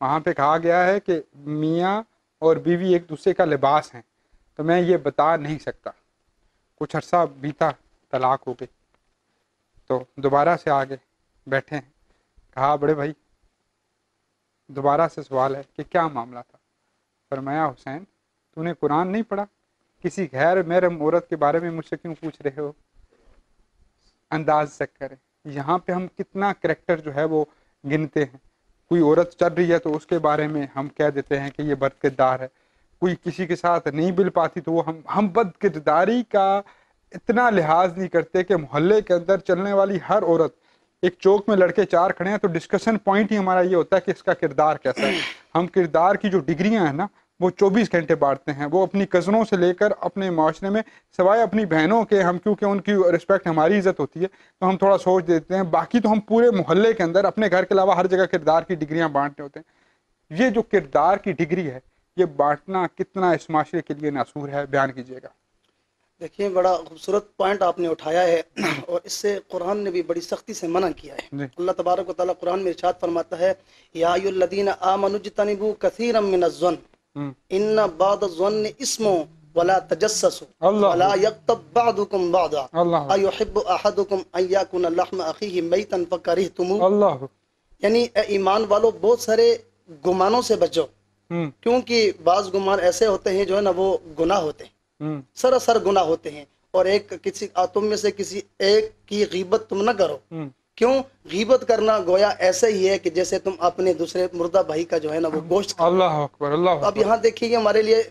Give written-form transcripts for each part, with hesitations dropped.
وہاں پہ کہا گیا ہے کہ میاں اور بیوی ایک دوسرے کا لباس ہیں، تو میں یہ بتا نہیں سکتا۔ کچھ عرصہ بیتا، طلاق ہو گئی، تو دوبارہ سے آگے بیٹھے ہیں، کہا بڑے بھائی دوبارہ سے سوال ہے کہ کیا معاملہ تھا؟ فرمایا حسین تو نے قرآن نہیں پڑھا؟ کسی غیر محرم عورت کے بارے میں مجھ سے کیوں پوچھ رہے ہو؟ انداز چیک کریں، یہاں پہ ہم کتنا کریکٹر جو ہے وہ گنتے ہیں۔ کوئی عورت چل رہی ہے تو اس کے بارے میں ہم کہہ دیتے ہیں کہ یہ بد کردار ہے، کوئی کسی کے ساتھ نہیں مل پاتی تو وہ ہم بد کرداری کا اتنا لحاظ نہیں کرتے کہ محلے کے اندر چلنے والی ہر عورت، ایک چوک میں لڑکے 4 کھڑے ہیں تو ڈسکشن پوائنٹ ہی ہمارا یہ ہوتا ہے کہ اس کا کردار کیسا ہے۔ ہم کردار کی جو ڈگریاں ہیں نا وہ 24 گھنٹے بانٹتے ہیں، وہ اپنی کزنوں سے لے کر اپنے معاشرے میں، سوائے اپنی بہنوں کے، ہم کیونکہ ان کی رسپیکٹ ہماری عزت ہوتی ہے تو ہم تھوڑا سوچ دیتے ہیں، باقی تو ہم پورے محلے کے اندر اپنے گھر کے علاوہ ہر جگہ کردار کی ڈگریاں بانٹتے ہوتے ہیں۔ یہ جو کردار کی ڈگری ہے یہ بانٹنا کتنا اس معاشرے کے لیے ناصور ہے، بیان کیجیے گا۔ دیکھیے بڑا خوبصورت پوائنٹ آپ نے اٹھایا ہے، اور اس سے قرآن نے بھی بڑی سختی سے منع کیا ہے۔ جی۔ اللہ تبارک و تعالیٰ قرآن میں ارشاد فرماتا ہے یا ایھا الذین آمنوا اجتنبوا کثیرا من الظن ان بعض الظن اسم ولا تجسسوا اللہ ولا یغتب بعضکم بعضا اللہ ایحب احدکم ان یاکل لحم اخیہ میتا فکرہتموہ، اللہ یعنی اے ایمان والو بہت سارے گمانوں سے بچو، کیونکہ بعض گمان ایسے ہوتے ہیں جو ہے نا وہ گناہ ہوتے ہیں، سراسر گناہ ہوتے ہیں، اور تم میں سے کسی ایک کی غیبت تم نہ کرو۔ کیوں؟ غیبت کرنا گویا ایسا ہی ہے کہ جیسے تم اپنے دوسرے مردہ بھائی کا جو ہے نا وہ گوشت کھاؤ۔ اللہ اکبر، اللہ اب اکبر۔ یہاں دیکھیے کہ ہمارے لیے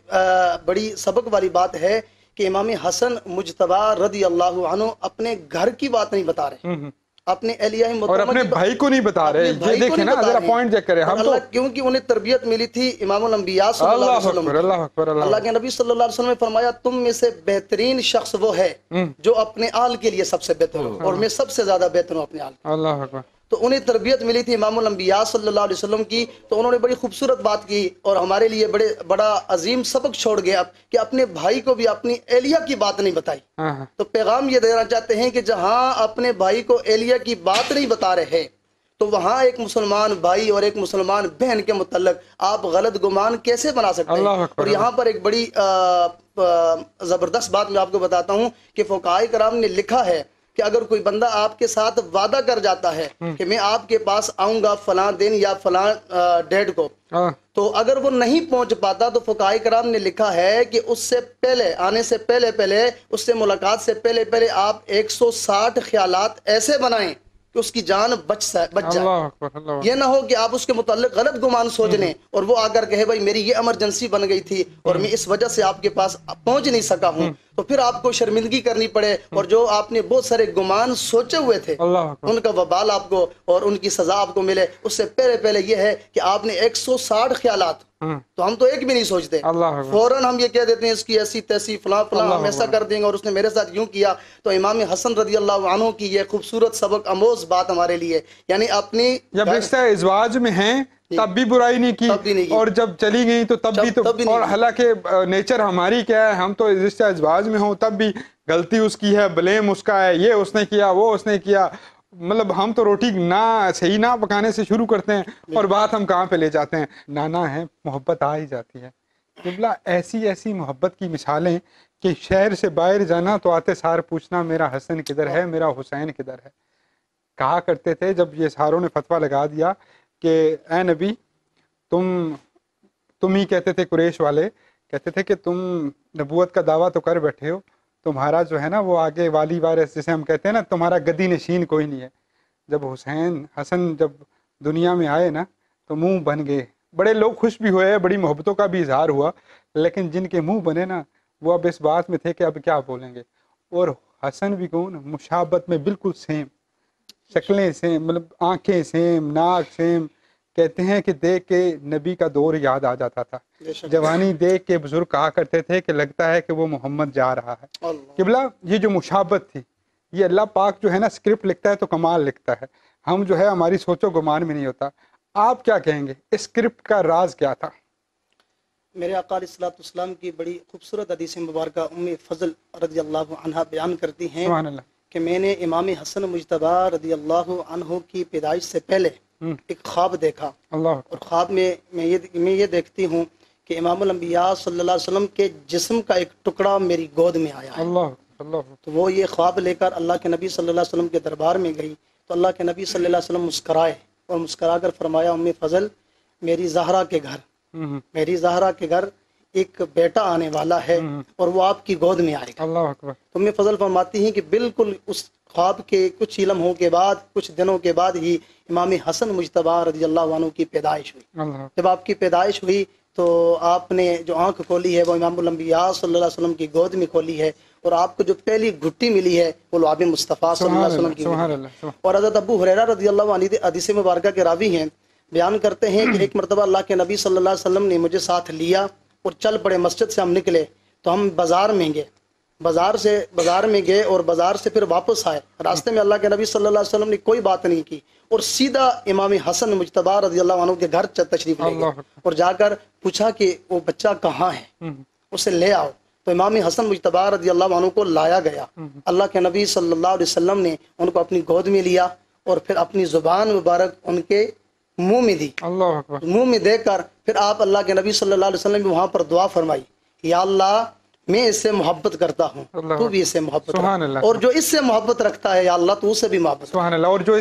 بڑی سبق والی بات ہے کہ امام حسن مجتبی رضی اللہ عنہ اپنے گھر کی بات نہیں بتا رہے، اپنے اہلیہ اور محترمہ اپنے بھائی کو نہیں بتا رہے، یہ دیکھیں نا ذرا پوائنٹ چیک کریں ہم تو۔ کیونکہ انہیں تربیت ملی تھی امام الانبیاء صلی اللہ علیہ وسلم اکبر، اللہ اکبر، اللہ کے نبی صلی اللہ علیہ وسلم نے فرمایا تم میں سے بہترین شخص وہ ہے جو اپنے آل کے لیے سب سے بہتر ہو، اور میں سب سے زیادہ بہتر ہوں اپنے آل۔ اللہ اکبر۔ تو انہیں تربیت ملی تھی امام الانبیاء صلی اللہ علیہ وسلم کی، تو انہوں نے بڑی خوبصورت بات کی اور ہمارے لیے بڑا عظیم سبق چھوڑ گیا کہ اپنے بھائی کو بھی اپنی اہلیہ کی بات نہیں بتائی۔ تو پیغام یہ دینا چاہتے ہیں کہ جہاں اپنے بھائی کو اہلیہ کی بات نہیں بتا رہے تو وہاں ایک مسلمان بھائی اور ایک مسلمان بہن کے متعلق آپ غلط گمان کیسے بنا سکتے ہیں؟ اور یہاں پر ایک بڑی زبردست بات میں آپ کو بتاتا ہوں کہ فقہاء کرام نے لکھا ہے کہ اگر کوئی بندہ آپ کے ساتھ وعدہ کر جاتا ہے کہ میں آپ کے پاس آؤں گا فلاں دن یا فلاں ڈیٹ کو، تو اگر وہ نہیں پہنچ پاتا تو فقہاء کرام نے لکھا ہے کہ اس سے پہلے آنے سے پہلے اس سے ملاقات سے پہلے آپ 160 خیالات ایسے بنائیں کہ اس کی جان بچ جائے۔ یہ نہ ہو کہ آپ اس کے متعلق غلط گمان سوچ لیں اور وہ آ کر کہے بھائی میری یہ ایمرجنسی بن گئی تھی اور میں اس وجہ سے آپ کے پاس پہنچ نہیں سکا ہوں، تو پھر آپ کو شرمندگی کرنی پڑے، اور جو آپ نے بہت سارے گمان سوچے ہوئے تھے ان کا وبال آپ کو اور ان کی سزا آپ کو ملے۔ اس سے پہلے یہ ہے کہ آپ نے 160 خیالات، تو ہم تو ایک بھی نہیں سوچتے، فوراً ہم یہ کہہ دیتے ہیں اس کی ایسی تیسی فلاں ہم ایسا کر دیں گے اور اس نے میرے ساتھ یوں کیا۔ تو امام حسن رضی اللہ عنہ کی یہ خوبصورت سبق آموز بات ہمارے لیے، یعنی اپنی جب رشتہ ازواج میں ہیں تب بھی برائی نہیں کی، اور جب چلی گئی تو تب بھی، اور حالانکہ نیچر ہماری کیا ہے، ہم تو رشتہ ازواج میں ہوں تب بھی غلطی اس کی ہے، بلیم اس کا ہے، یہ اس نے کیا وہ اس نے کیا، مطلب ہم تو روٹی صحیح نہ پکانے سے شروع کرتے ہیں اور بات ہم کہاں پہ لے جاتے ہیں، نانا ہے محبت آ ہی جاتی ہے۔ قبلہ ایسی محبت کی مثالیں کہ شہر سے باہر جانا تو آتے سار پوچھنا میرا حسن کدھر ہے، میرا حسین کدھر ہے۔ کہا کرتے تھے جب یہ ساروں نے فتویٰ لگا دیا کہ اے نبی تم ہی کہتے تھے، قریش والے کہتے تھے کہ تم نبوت کا دعویٰ تو کر بیٹھے ہو، تمہارا جو ہے نا وہ آگے والی وارث جسے ہم کہتے ہیں نا، تمہارا گدی نشین کوئی نہیں ہے۔ جب حسن جب دنیا میں آئے نا تو منہ بن گئے، بڑے لوگ خوش بھی ہوئے، بڑی محبتوں کا بھی اظہار ہوا، لیکن جن کے منہ بنے نا وہ اب اس بات میں تھے کہ اب کیا بولیں گے۔ اور حسن بھی کون، مشابت میں بالکل سیم، شکلیں سیم، مطلب آنکھیں سیم، ناک سیم۔ کہتے ہیں کہ دیکھ کے نبی کا دور یاد آ جاتا تھا، جوانی دیکھ کے بزرگ کہا کرتے تھے کہ لگتا ہے کہ وہ محمد جا رہا ہے۔ قبلہ یہ جو مشابت تھی، یہ اللہ پاک جو ہے نا اسکرپٹ لکھتا ہے تو کمال لکھتا ہے، ہم جو ہے ہماری سوچ و گمان میں نہیں ہوتا۔ آپ کیا کہیں گے، اسکرپٹ کا راز کیا تھا؟ میرے آقا علیہ الصلوۃ والسلام کی بڑی خوبصورت حدیث مبارکہ ام فضل رضی اللہ عنہا بیان کرتی ہیں سبحان اللہ، کہ میں نے امام حسن مجتبی رضی اللہ عنہ کی پیدائش سے پہلے ایک خواب دیکھا، اللہ اور خواب میں یہ دیکھتی ہوں کہ امام الانبیاء صلی اللہ علیہ وسلم کے جسم کا ایک ٹکڑا میری گود میں آیا ہے۔ اللہ اللہ تو وہ یہ خواب لے کر اللہ کے نبی صلی اللہ علیہ وسلم کے دربار میں گئی، تو اللہ کے نبی صلی اللہ علیہ وسلم مسکرائے اور مسکرا کر فرمایا ام فضل، میری زہرا کے گھر میری زہرا کے گھر ایک بیٹا آنے والا ہے اور وہ آپ کی گود میں آئے گا۔ اللہ اکبر۔ تو ام فضل فرماتی ہیں کہ بالکل اس خواب کے کچھ ہی لمحوں کے بعد، کچھ دنوں کے بعد ہی امام حسن مجتبی رضی اللہ عنہ کی پیدائش ہوئی۔ اللہ جب آپ کی پیدائش ہوئی تو آپ نے جو آنکھ کھولی ہے وہ امام الانبیاء صلی اللہ علیہ وسلم کی گود میں کھولی ہے، اور آپ کو جو پہلی گھٹی ملی ہے وہ لعاب مصطفیٰ صلی اللہ علیہ وسلم کی سبحان ملی اللہ ہے۔ اور حضرت ابو ہریرہ رضی اللہ عنہ حدیث مبارکہ کے راوی ہیں، بیان کرتے ہیں کہ ایک مرتبہ اللہ کے نبی صلی اللہ علیہ وسلم نے مجھے ساتھ لیا اور چل پڑے، مسجد سے ہم نکلے تو ہم بازار میں گئے، بازار میں گئے اور بازار سے پھر واپس آئے۔ راستے میں اللہ کے نبی صلی اللہ علیہ وسلم نے کوئی بات نہیں کی اور سیدھا امام حسن مجتبی رضی اللہ عنہ کے گھر تشریف لے گئے اور جا کر پوچھا کہ وہ بچہ کہاں ہے، اسے لے آؤ۔ تو امام حسن مجتبی رضی اللہ عنہ کو لایا گیا، اللہ کے نبی صلی اللہ علیہ وسلم نے ان کو اپنی گود میں لیا اور پھر اپنی زبان مبارک ان کے منہ میں دی، اللہ اکبر۔ منہ میں دے کر پھر آپ اللہ کے نبی صلی اللہ علیہ وسلم نے وہاں پر دعا فرمائی، یا اللہ میں اس سے محبت کرتا ہوں، تو بھی اس سے محبت سبحان رکھ، اللہ۔ اور جو اس سے محبت رکھتا ہے یا اللہ تو اس سے بھی محبت رکھ، سبحان اللہ۔ اور جو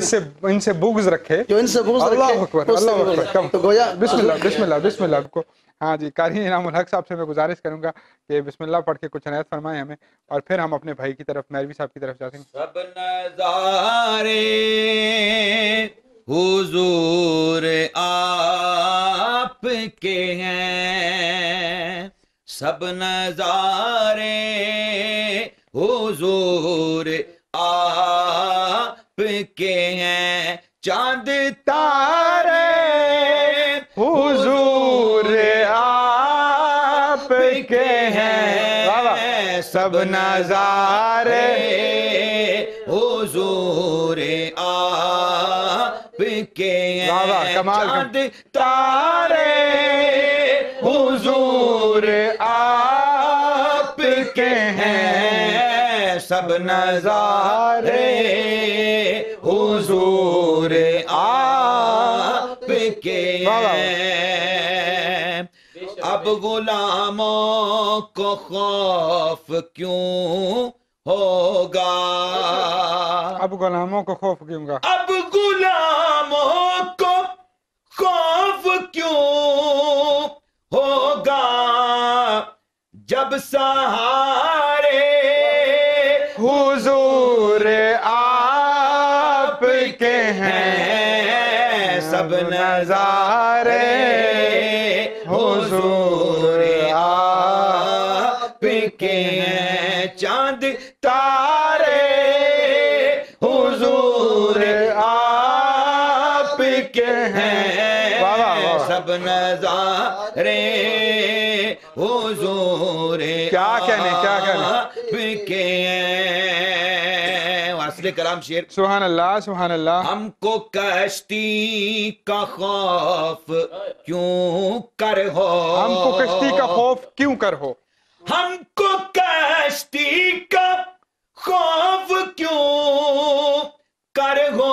ان سے بغض رکھے، جو ان سے بغض اللہ رکھے اکبر اس سے اللہ بھی بغض اکبر۔ رکھے۔ تو گویا بسم اللہ بسم اللہ بسم اللہ کو۔ ہاں جی، قاری انعام الحق صاحب سے میں گزارش کروں گا کہ بسم اللہ پڑھ کے کچھ عنایت فرمائیں ہمیں، اور پھر ہم اپنے بھائی کی طرف، میروی صاحب کی طرف جاتے ہیں۔ سب نظارے حضور آپ کے ہیں، سب نظارے حضور آپ کے ہیں، چاند تارے حضور آپ کے ہیں، سب نظارے حضور آپ کے واہ واہ، ہیں، کمال چاند تارے حضور آپ کے ہیں، سب نظارے حضور آپ کے ہیں۔ اب غلاموں کو خوف کیوں ہوگا، اب غلاموں کو خوف کیوں گا، اب غلاموں کو خوف کیوں ہوگا، جب سہارے حضور آپ کے ہیں، سب نظارے حضور آپ کے ہیں، چاند تارے حضور آپ کے ہیں، واہ واہ واہ۔ سب نظارے حضور کیا کہنے، کیا کہنے۔ آپ کے ہیں۔ واصل کلام شعر، سبحان اللہ سبحان اللہ۔ ہم کو کشتی کا خوف کیوں کر ہو، ہم کو کشتی کا خوف کیوں کر ہو، ہم کو کشتی کا خوف کیوں کر ہو،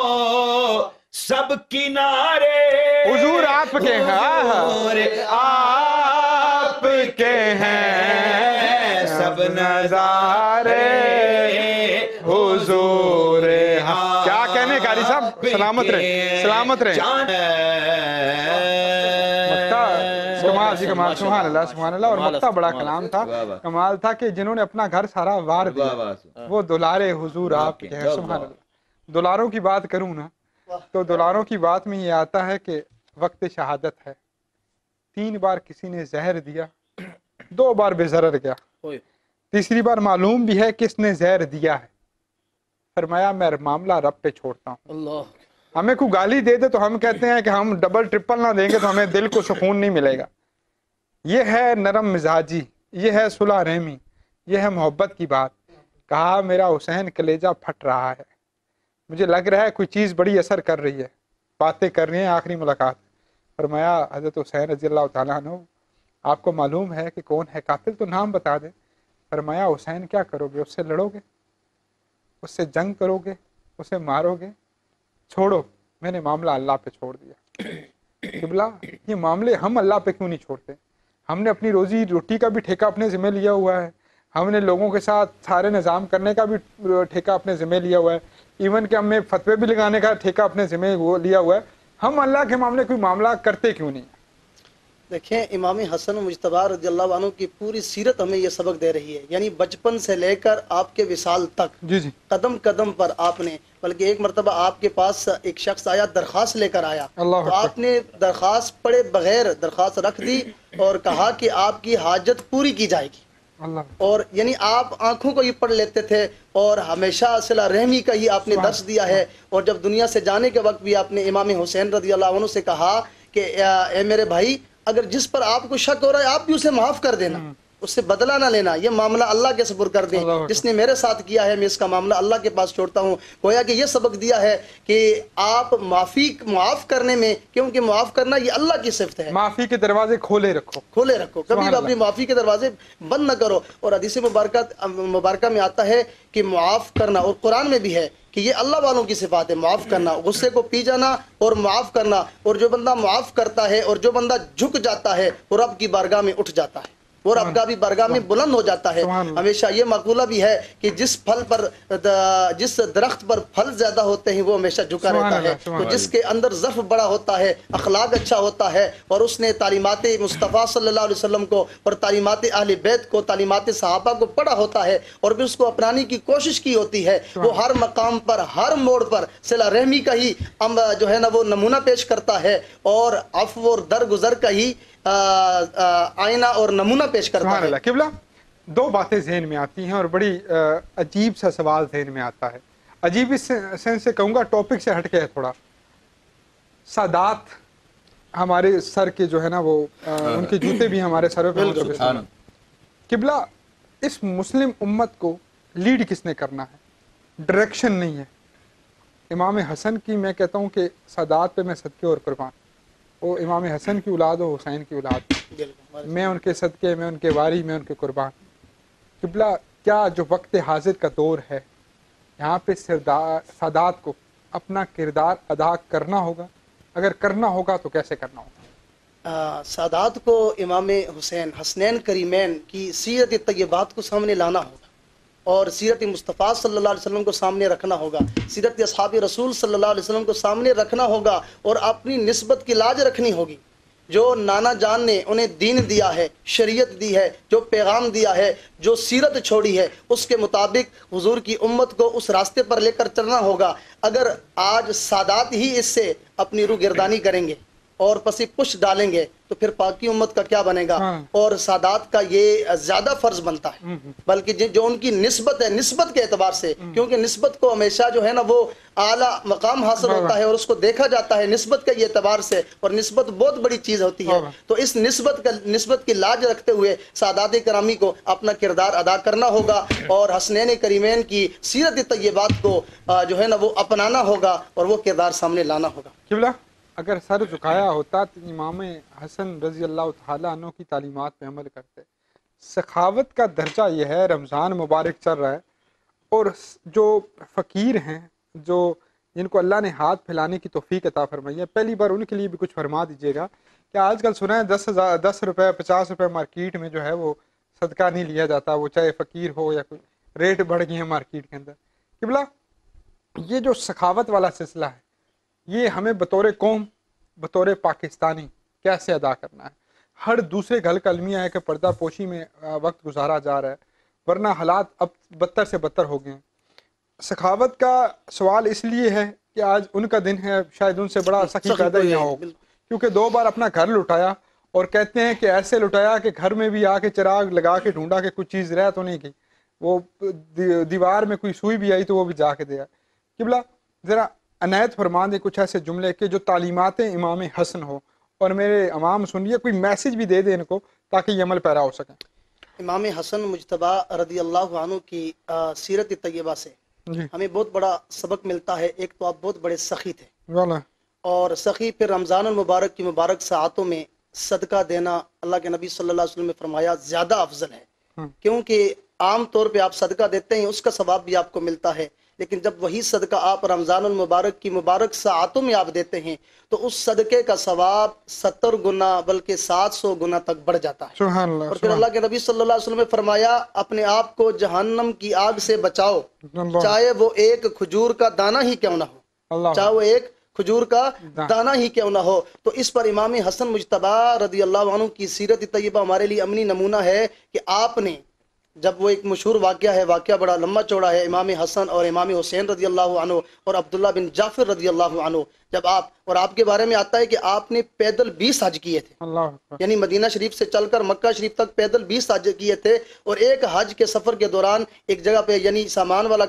سب کنارے حضور آپ کے ہیں، حضور آپ کے ہیں، سب نظارے حضور کیا کہنے قاری صاحب، سلامت رہے سلامت رہے۔ کمال جی کمال، سبحان اللہ سبحان اللہ۔ اور مکتا بڑا کلام تھا، کمال تھا کہ جنہوں نے اپنا گھر سارا وار دیا وہ دلارے حضور آپ کے ہیں، سبحان اللہ۔ دلاروں کی بات کروں نا تو دلاروں کی بات میں یہ آتا ہے کہ وقت شہادت ہے، 3 بار کسی نے زہر دیا، 2 بار بے ضرر گیا، تیسری بار معلوم بھی ہے کس نے زہر دیا ہے، فرمایا میں معاملہ رب پہ چھوڑتا ہوں۔ اللہ، ہمیں کوئی گالی دے دے تو ہم کہتے ہیں کہ ہم ڈبل ٹرپل نہ دیں گے تو ہمیں دل کو سکون نہیں ملے گا۔ یہ ہے نرم مزاجی، یہ ہے صلح رحمی، یہ ہے محبت کی بات۔ کہا میرا حسین کلیجہ پھٹ رہا ہے، مجھے لگ رہا ہے کوئی چیز بڑی اثر کر رہی ہے، باتیں کر رہی ہیں، آخری ملاقات۔ فرمایا حضرت حسین رضی اللہ تعالیٰ عنہ آپ کو معلوم ہے کہ کون ہے قاتل، تو نام بتا دیں۔ فرمایا حسین کیا کرو گے، اس سے لڑو گے، اس سے جنگ کرو گے، اسے مارو گے، چھوڑو میں نے معاملہ اللہ پہ چھوڑ دیا. قبلہ یہ معاملے ہم اللہ پہ کیوں نہیں چھوڑتے؟ ہم نے اپنی روزی روٹی کا بھی ٹھیکہ اپنے ذمہ لیا ہوا ہے, ہم نے لوگوں کے ساتھ سارے نظام کرنے کا بھی ٹھیکہ اپنے ذمہ لیا ہوا ہے, ایون کہ ہم نے فتوے بھی لگانے کا ٹھیکہ اپنے ذمہ وہ لیا ہوا ہے. ہم اللہ کے معاملے کوئی معاملہ کرتے کیوں نہیں؟ دیکھیں امام حسن مجتبی رضی اللہ عنہ کی پوری سیرت ہمیں یہ سبق دے رہی ہے, یعنی بچپن سے لے کر آپ کے وصال تک جی جی قدم قدم پر آپ نے, بلکہ ایک مرتبہ آپ کے پاس ایک شخص آیا, درخواست لے کر آیا, اللہ تو آپ نے درخواست پڑے بغیر درخواست رکھ دی اور کہا کہ آپ کی حاجت پوری کی جائے گی. اللہ اور یعنی آپ آنکھوں کو یہ پڑھ لیتے تھے اور ہمیشہ صلہ رحمی کا ہی آپ نے درس دیا ہے. اور جب دنیا سے جانے کے وقت بھی آپ نے امام حسین رضی اللہ عنہ سے کہا کہ اے میرے بھائی, اگر جس پر آپ کو شک ہو رہا ہے آپ بھی اسے معاف کر دینا, اس سے بدلہ نہ لینا, یہ معاملہ اللہ کے سپر کر دیں, جس نے میرے ساتھ کیا ہے میں اس کا معاملہ اللہ کے پاس چھوڑتا ہوں. گویا کہ یہ سبق دیا ہے کہ آپ معاف کرنے میں, کیونکہ معاف کرنا یہ اللہ کی صفت ہے, معافی کے دروازے کھولے رکھو, کبھی بھی اپنی معافی کے دروازے بند نہ کرو. اور حدیث مبارکہ میں آتا ہے کہ معاف کرنا, اور قرآن میں بھی ہے کہ یہ اللہ والوں کی صفات ہے, معاف کرنا, غصے کو پی جانا اور معاف کرنا. اور جو بندہ معاف کرتا ہے اور جو بندہ جھک جاتا ہے وہ رب کی بارگاہ میں اٹھ جاتا ہے, وہ رب کا بھی بارگاہ میں بلند ہو جاتا ہے. ہمیشہ یہ مقولہ بھی ہے کہ جس درخت پر پھل زیادہ ہوتے ہیں وہ ہمیشہ جھکا رہتا ہے. تو جس کے اندر ظرف بڑا ہوتا ہے, اخلاق اچھا ہوتا ہے, اور اس نے تعلیمات مصطفیٰ صلی اللہ علیہ وسلم کو اور تعلیمات اہل بیت کو, تعلیمات صحابہ کو پڑھا ہوتا ہے اور پھر اس کو اپنانے کی کوشش کی ہوتی ہے, وہ ہر مقام پر, ہر موڑ پر صلہ رحمی کا ہی جو ہے نا وہ نمونہ پیش کرتا ہے, اور عفو اور درگزر کا ہی آئینہ اور نمونہ پیش کرتا ہے. قبلہ دو باتیں ذہن میں آتی ہیں اور بڑی عجیب سا سوال ذہن میں آتا ہے. عجیب اس سینس سے کہوں گا, ٹاپک سے ہٹ کے ہے تھوڑا. سادات ہمارے سر کے جو ہے نا وہ ان کے جوتے بھی ہمارے سروں پہ موجود ہیں. قبلہ اس مسلم امت کو لیڈ کس نے کرنا ہے؟ ڈائریکشن نہیں ہے. امام حسن کی میں کہتا ہوں کہ سادات پہ میں صدقے اور قربان. وہ امام حسن کی اولاد ہو, حسین کی اولاد, میں ان کے صدقے, میں ان کے واری, میں ان کے قربان. قبلہ کیا جو وقت حاضر کا دور ہے یہاں پہ سادات کو اپنا کردار ادا کرنا ہوگا؟ اگر کرنا ہوگا تو کیسے کرنا ہوگا؟ سادات کو امام حسین حسنین کریمین کی سیرت طیبات کو سامنے لانا ہوگا, اور سیرت مصطفیٰ صلی اللہ علیہ وسلم کو سامنے رکھنا ہوگا, سیرت اصحاب رسول صلی اللہ علیہ وسلم کو سامنے رکھنا ہوگا, اور اپنی نسبت کی لاج رکھنی ہوگی. جو نانا جان نے انہیں دین دیا ہے, شریعت دی ہے, جو پیغام دیا ہے, جو سیرت چھوڑی ہے, اس کے مطابق حضور کی امت کو اس راستے پر لے کر چلنا ہوگا. اگر آج سادات ہی اس سے اپنی روح گردانی کریں گے اور پسی پش ڈالیں گے تو پھر پاکی امت کا کیا بنے گا؟ اور سادات کا یہ زیادہ فرض بنتا ہے, بلکہ جو ان کی نسبت ہے, نسبت کے اعتبار سے, کیونکہ نسبت کو ہمیشہ جو ہے نا وہ اعلیٰ مقام حاصل ہوتا ہے اور اس کو دیکھا جاتا ہے نسبت کے اعتبار سے, اور نسبت بہت بڑی چیز ہوتی ہے. تو اس نسبت کی لاج رکھتے ہوئے سادات کرامی کو اپنا کردار ادا کرنا ہوگا, اور حسنین کریمین کی سیرت طیبات کو جو ہے نا وہ اپنانا ہوگا اور وہ کردار سامنے لانا ہوگا. قبلہ اگر سر جھکایا ہوتا تو امام حسن رضی اللہ تعالیٰ عنہ کی تعلیمات پہ عمل کرتے. سخاوت کا درجہ یہ ہے, رمضان مبارک چل رہا ہے, اور جو فقیر ہیں, جو جن کو اللہ نے ہاتھ پھیلانے کی توفیق عطا فرمائی ہے, پہلی بار ان کے لیے بھی کچھ فرما دیجیے گا کہ آج کل سنا ہے 10 روپے 50 روپے مارکیٹ میں جو ہے وہ صدقہ نہیں لیا جاتا, وہ چاہے فقیر ہو یا کوئی, ریٹ بڑھ گئے ہیں مارکیٹ کے اندر. قبلہ یہ جو سخاوت والا سلسلہ ہے یہ ہمیں بطور قوم, بطور پاکستانی کیسے ادا کرنا ہے؟ ہر دوسرے گھر کا المیہ ہے کہ پردہ پوشی میں وقت گزارا جا رہا ہے, ورنہ حالات اب بدتر سے بدتر ہو گئے ہیں. سخاوت کا سوال اس لیے ہے کہ آج ان کا دن ہے, شاید ان سے بڑا سخی پیدا ہی نہ ہو, کیونکہ 2 بار اپنا گھر لٹایا, اور کہتے ہیں کہ ایسے لٹایا کہ گھر میں بھی آ کے چراغ لگا کے ڈھونڈا کہ کچھ چیز رہ تو نہیں گئی, وہ دیوار میں کوئی سوئی بھی آئی تو وہ بھی جا کے دیا. قبلہ ذرا عنایت فرما دیں کچھ ایسے جملے کہ جو تعلیمات امام حسن ہو, اور میرے امام سنیے, کوئی میسج بھی دے دیں ان کو تاکہ یہ عمل پیرا ہو سکیں. امام حسن مجتبی رضی اللہ عنہ کی سیرت طیبہ سے ہمیں بہت بڑا سبق ملتا ہے. ایک تو آپ بہت بڑے سخی تھے, اور سخی پھر رمضان المبارک کی مبارک ساعتوں میں صدقہ دینا اللہ کے نبی صلی اللہ علیہ وسلم نے فرمایا زیادہ افضل ہے, کیونکہ عام طور پہ آپ صدقہ دیتے ہیں اس کا ثواب بھی آپ کو ملتا ہے, لیکن جب وہی صدقہ آپ رمضان المبارک کی مبارک ساعتوں میں آپ دیتے ہیں تو اس صدقے کا ثواب 70 گنا بلکہ 700 گنا تک بڑھ جاتا ہے. سبحان اللہ. اور پھر اللہ کے نبی صلی اللہ علیہ وسلم نے فرمایا اپنے آپ کو جہنم کی آگ سے بچاؤ چاہے وہ ایک کھجور کا دانہ ہی کیوں نہ ہو، چاہے وہ ایک کھجور کا دانہ ہی کیوں نہ ہو. تو اس پر امام حسن مجتبی رضی اللہ عنہ کی سیرت طیبہ ہمارے لیے امنی نمونہ ہے کہ آپ نے جب وہ ایک مشہور واقعہ ہے، واقعہ بڑا لمبا چوڑا ہے، امام حسن اور امام حسین رضی اللہ عنہ اور عبداللہ بن جعفر رضی اللہ عنہ، جب آپ کے بارے میں آتا ہے کہ آپ نے پیدل 20 حج کیے تھے، یعنی مدینہ شریف سے چل کر مکہ شریف تک پیدل 20 حج کیے تھے. اور ایک حج کے سفر کے دوران ایک جگہ پہ یعنی سامان والا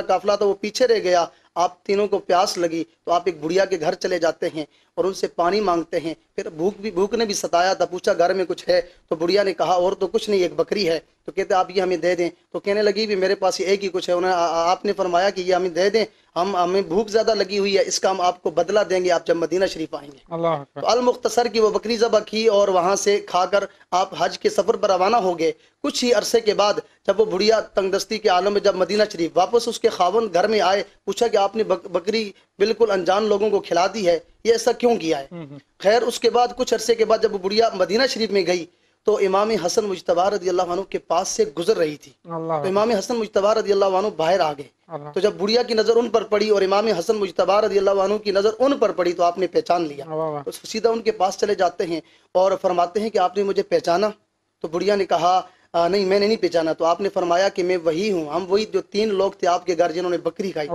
قافلہ تھا وہ پیچھے رہ گیا. آپ تینوں کو پیاس لگی تو آپ ایک بڑھیا کے گھر چلے جاتے ہیں اور ان سے پانی مانگتے ہیں. پھر بھوک نے بھی ستایا تھا، پوچھا گھر میں کچھ ہے؟ تو بڑھیا نے کہا اور تو کچھ نہیں، ایک بکری ہے. تو کہتے آپ یہ ہمیں دے دیں. تو کہنے لگی بھی میرے پاس ایک ہی کچھ ہے. آپ نے فرمایا کہ یہ ہمیں دے دیں، ہمیں بھوک زیادہ لگی ہوئی ہے، اس کا ہم آپ کو بدلہ دیں گے آپ جب مدینہ شریف آئیں گے. تو المختصر کی وہ بکری ذبح کی اور وہاں سے کھا کر آپ حج کے سفر پر روانہ ہو گئے. کچھ ہی عرصے کے بعد جب وہ بڑھیا تنگ دستی کے عالم میں جب مدینہ شریف واپس اس کے خاوند گھر میں آئے، پوچھا کہ آپ نے بکری بالکل انجان لوگوں کو کھلا دی ہے، یہ ایسا کیوں کیا ہے؟ خیر اس کے بعد کچھ عرصے کے بعد جب وہ بڑھیا مدینہ شریف میں گئی تو امام حسن مجتبی رضی اللہ عنہ کے پاس سے گزر رہی تھی. تو امام حسن مجتبی رضی اللہ عنہ باہر آ گئے. تو جب بڑھیا کی نظر ان پر پڑی اور امام حسن مجتبی رضی اللہ عنہ کی نظر ان پر پڑی تو آپ نے پہچان لیا. تو سیدھا ان کے پاس چلے جاتے ہیں اور فرماتے ہیں کہ آپ نے مجھے پہچانا؟ تو بڑھیا نے کہا نہیں میں نے نہیں پہچانا. تو آپ نے فرمایا کہ میں وہی ہوں، ہم وہی جو 3 لوگ تھے آپ کے گھر جنہوں نے بکری کھائی.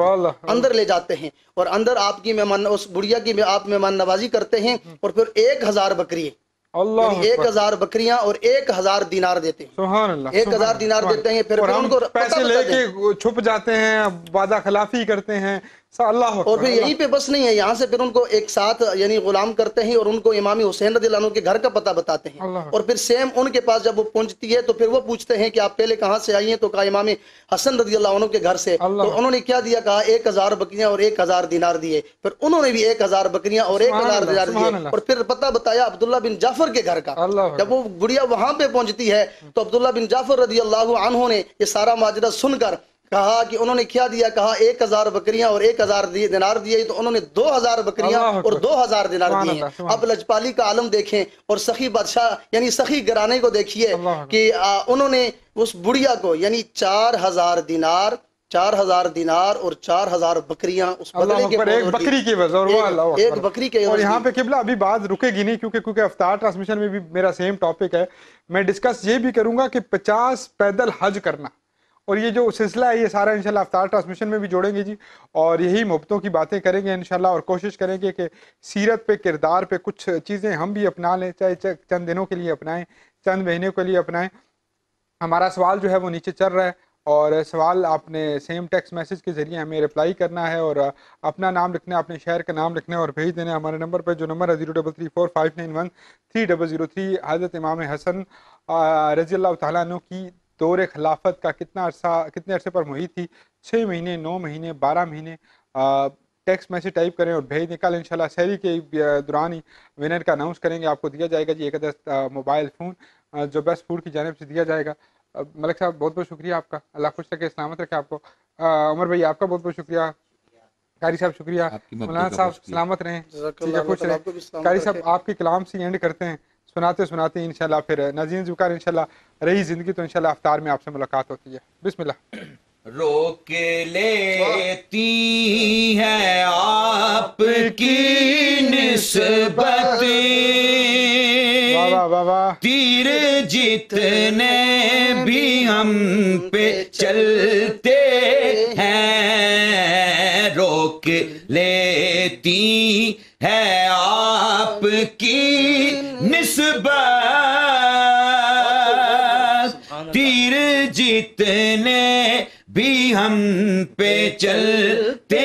اندر لے جاتے ہیں اور اندر آپ کی اس بڑھیا کی آپ مہمان نوازی کرتے ہیں اور پھر 1000 بکری، یعنی 1000 بکریاں اور 1000 دینار دیتے ہیں. سبحان اللہ. 1000 دینار دیتے ہیں. پھر ان کو پیسے لے کے چھپ جاتے ہیں، وعدہ خلافی کرتے ہیں. اللہ اور پھر یہیں پہ بس نہیں ہے، یہاں سے پھر ان کو ایک ساتھ یعنی غلام کرتے ہیں اور ان کو امام حسین رضی اللہ عنہ کے گھر کا پتہ بتاتے ہیں. اور پھر سیم ان کے پاس جب وہ پہنچتی ہے تو پھر وہ پوچھتے ہیں کہ آپ پہلے کہاں سے آئی ہیں؟ تو کہا امام حسن رضی اللہ عنہ کے گھر سے. تو انہوں نے کیا دیا؟ کہا 1000 بکریاں اور 1000 دینار دیے. پھر انہوں نے بھی 1000 بکریاں اور 1000 دینار دیے اور پھر پتہ بتایا عبداللہ بن جعفر کے گھر کا. جب وہ گڑیا وہاں پہ پہنچتی ہے تو عبداللہ بن جعفر رضی اللہ عنہ نے یہ سارا ماجرا سن کر کہا کہ انہوں نے کیا دیا؟ کہا 1000 بکریاں اور 1000 دینار دیے. تو انہوں نے 2000 بکریاں اور 2000 دینار دیے. اب لجپالی کا عالم دیکھیں اور سخی بادشاہ یعنی سخی گھرانے کو دیکھیے کہ انہوں نے اس بڑھیا کو یعنی 4000 دینار اور 4000 بکریاں اس بدلے کے ایک بکری کی وجہ ایک بکری کے. اور یہاں پہ قبلہ ابھی بات رکے گی نہیں کیونکہ افطار ٹرانسمیشن میں بھی میرا سیم ٹاپک ہے. میں ڈسکس یہ بھی کروں گا کہ 50 پیدل حج کرنا، اور یہ جو سلسلہ ہے یہ سارا انشاءاللہ افطار ٹرانسمیشن میں بھی جوڑیں گے جی. اور یہی محبتوں کی باتیں کریں گے انشاءاللہ اور کوشش کریں گے کہ سیرت پہ، کردار پہ کچھ چیزیں ہم بھی اپنا لیں، چاہے چند دنوں کے لیے اپنائیں، چند مہینے کے لیے اپنائیں. ہمارا سوال جو ہے وہ نیچے چل رہا ہے اور سوال آپ نے سیم ٹیکسٹ میسج کے ذریعے ہمیں رپلائی کرنا ہے اور اپنا نام لکھنا ہے، اپنے شہر کا نام لکھنا ہے اور بھیج دینا ہے ہمارے نمبر پہ جو نمبر ہے 0334591303. حضرت امام حسن رضی اللہ تعالیٰ عنہ کی دور خلافت کا کتنے عرصے پر محیط تھی؟ 6 مہینے، 9 مہینے، 12 مہینے. ٹیکسٹ میسج ٹائپ کریں اور بھیج دیں. کل انشاءاللہ سحری کے دوران ہی ونر کا اناؤنس کریں گے. آپ کو دیا جائے گا جی ایک عدد موبائل فون جو بیسٹ فوڈ کی جانب سے دیا جائے گا. ملک صاحب بہت بہت شکریہ آپ کا، اللہ خوش رکھے، سلامت رکھے آپ کو. عمر بھائی آپ کا بہت بہت شکریہ. قاری صاحب شکریہ. مولانا صاحب سلامت رہیں، خوش رہیں. قاری صاحب آپ کے کلام سے اینڈ کرتے ہیں، سناتے انشاءاللہ پھر ناظرین ذوقار انشاءاللہ رہی زندگی تو انشاءاللہ افطار میں آپ سے ملاقات ہوتی ہے. بسم اللہ. روک لیتی ہے آپ کی نسبت تیر جتنے بھی ہم پہ چلتے ہیں. روک لیتی ہے آپ کی نسبت تیر جتنے بھی ہم پہ چلتے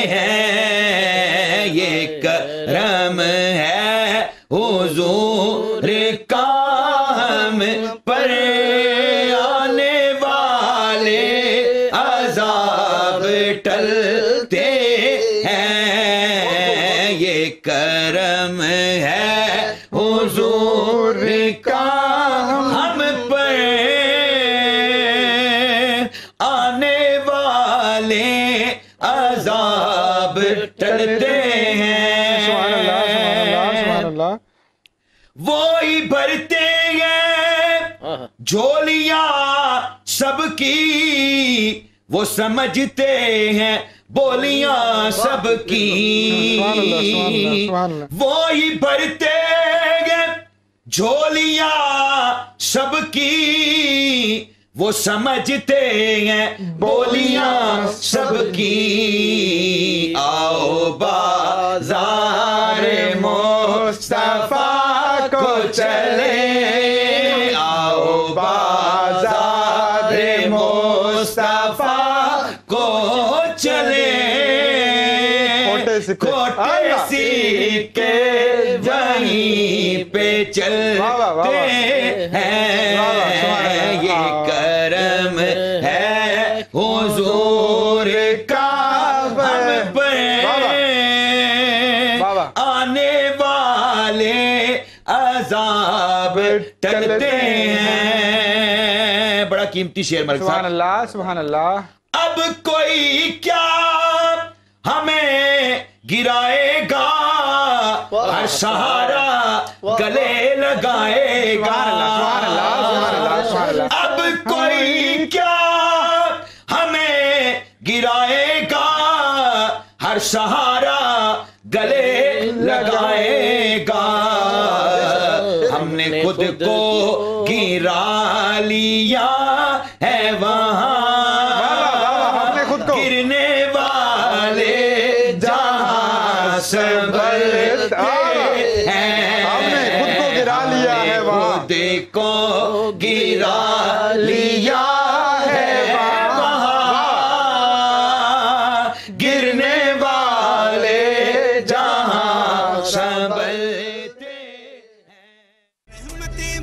ہیں. یہ کرم ہے حضور کا ہم پر آنے والے عذاب ٹلتے ہیں. یہ کرم ہے حضور کا ہم پر آنے والے وہی بھرتے ہیں جھولیاں سب کی، وہ سمجھتے ہیں بولیاں سب کی، وہی بھرتے ہیں جھولیاں سب کی، وہ سمجھتے ہیں بولیاں سب کی۔ آؤ بازار مصطفیٰ کو چلے، آؤ بازار مصطفیٰ کو چلے، کھوٹے سکے وہیں پہ چلتے ہیں، یہ کرم ہے حضور کا ہم پر، آنے والے عذاب ٹلتے ہیں۔ بڑا قیمتی شعر ملک سبحان صاحب۔ اللہ سبحان اللہ۔ اب کوئی کیا ہمیں گرائے گا، ہر سہارا گلے لگائے گا۔ اب کوئی کیا ہمیں گرائے گا، ہر سہارا گلے لگائے گا۔ ہم نے خود کو گرا لیا ہے وہاں، گرنے والے جہاں سنبھلتے ہیں، ہم نے خود کو گرا لیا ہے وہاں، خود کو گرا لیا ہے وہاں، گرنے والے جہاں سنبھلتے ہیں۔ رحمتیں